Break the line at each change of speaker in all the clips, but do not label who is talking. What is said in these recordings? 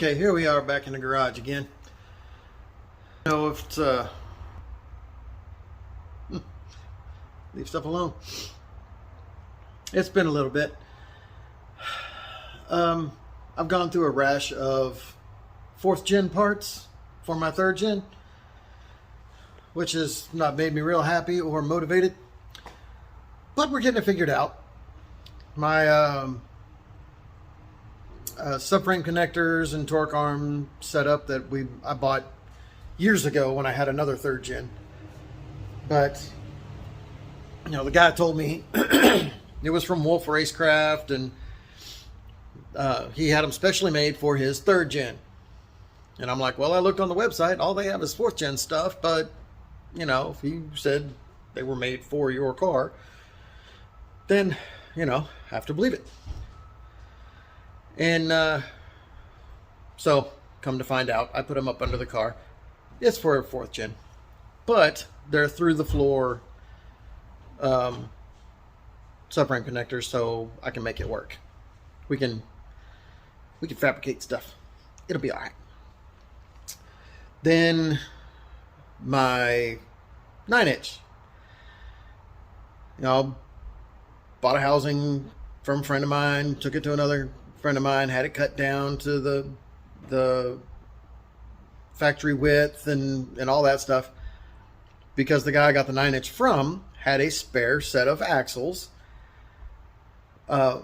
Okay, here we are back in the garage again. Know if it's leave stuff alone. It's been a little bit. I've gone through a rash of 4th gen parts for my 3rd gen, which has not made me real happy or motivated, but we're getting it figured out. My subframe connectors and torque arm setup that I bought years ago when I had another 3rd gen, but the guy told me it was from Wolf Racecraft, and he had them specially made for his 3rd gen. And I'm like, well, I looked on the website, all they have is 4th gen stuff, but if he said they were made for your car, then have to believe it. And so come to find out, I put them up under the car. It's for a 4th gen, but they're through the floor subframe connectors, so I can make it work. We can fabricate stuff. It'll be all right. Then my 9-inch. Bought a housing from a friend of mine, took it to another friend of mine, had it cut down to the factory width and all that stuff, because the guy I got the 9-inch from had a spare set of axles, because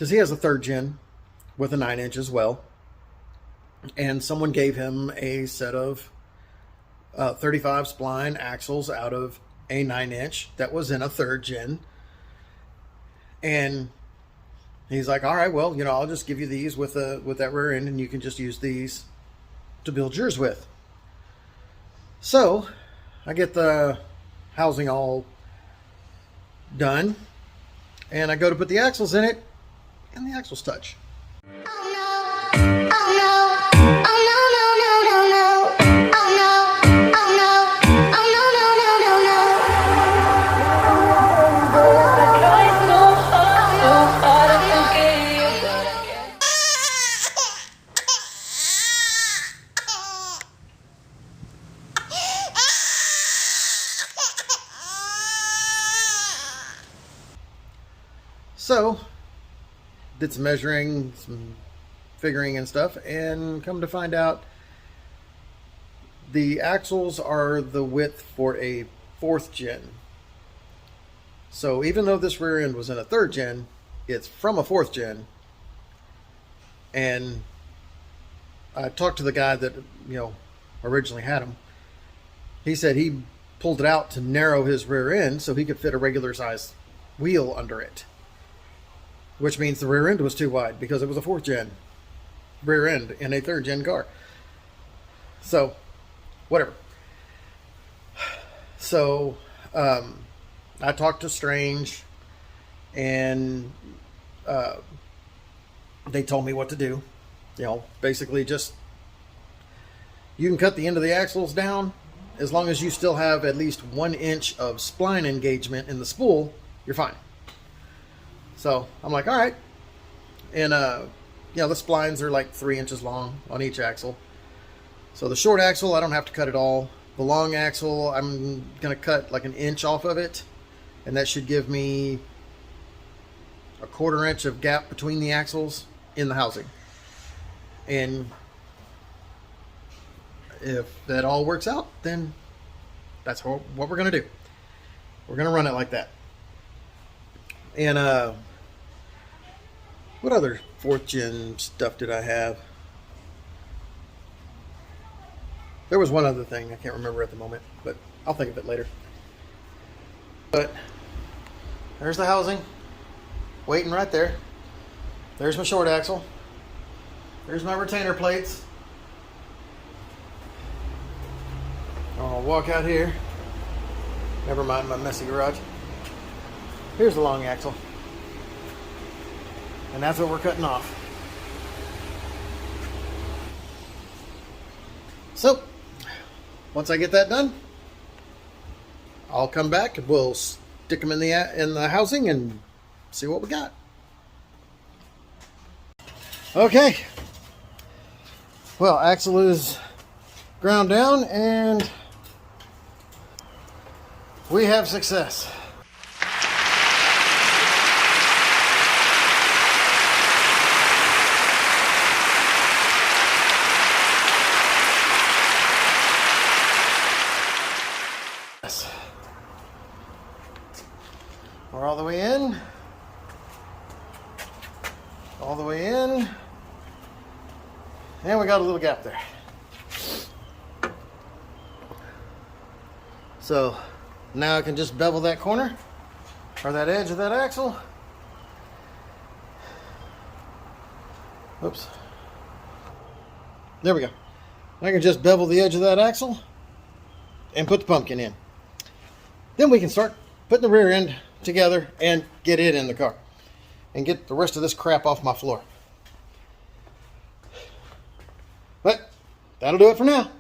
he has a 3rd gen with a 9-inch as well, and someone gave him a set of 35 spline axles out of a 9-inch that was in a 3rd gen. And he's like, all right, well, I'll just give you these with that rear end, and you can just use these to build yours with. So I get the housing all done, and I go to put the axles in it, and the axles touch. So, did some measuring, some figuring and stuff, and come to find out the axles are the width for a 4th gen. So even though this rear end was in a 3rd gen, it's from a 4th gen. And I talked to the guy that, originally had them. He said he pulled it out to narrow his rear end so he could fit a regular size wheel under it. Which means the rear end was too wide because it was a 4th gen rear end in a 3rd gen car. So, whatever. So, I talked to Strange, and they told me what to do. Basically just, you can cut the end of the axles down as long as you still have at least 1 inch of spline engagement in the spool, you're fine. So I'm like, all right. And, the splines are like 3 inches long on each axle. So the short axle, I don't have to cut it all. The long axle, I'm going to cut like 1 inch off of it. And that should give me a 1/4 inch of gap between the axles in the housing. And if that all works out, then that's what we're going to do. We're going to run it like that. And, what other 4th gen stuff did I have? There was one other thing I can't remember at the moment, but I'll think of it later. But there's the housing, waiting right there. There's my short axle. There's my retainer plates. I'll walk out here. Never mind my messy garage. Here's the long axle. And that's what we're cutting off. So, once I get that done, I'll come back and we'll stick them in the housing and see what we got. Okay, Well, axle is ground down and we have success. We're all the way in. All the way in. And we got a little gap there. So now I can just bevel that corner or that edge of that axle. Oops. There we go. I can just bevel the edge of that axle and put the pumpkin in. Then we can start putting the rear end together and get it in the car and get the rest of this crap off my floor. But that'll do it for now.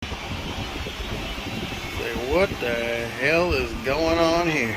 Say, what the hell is going on here?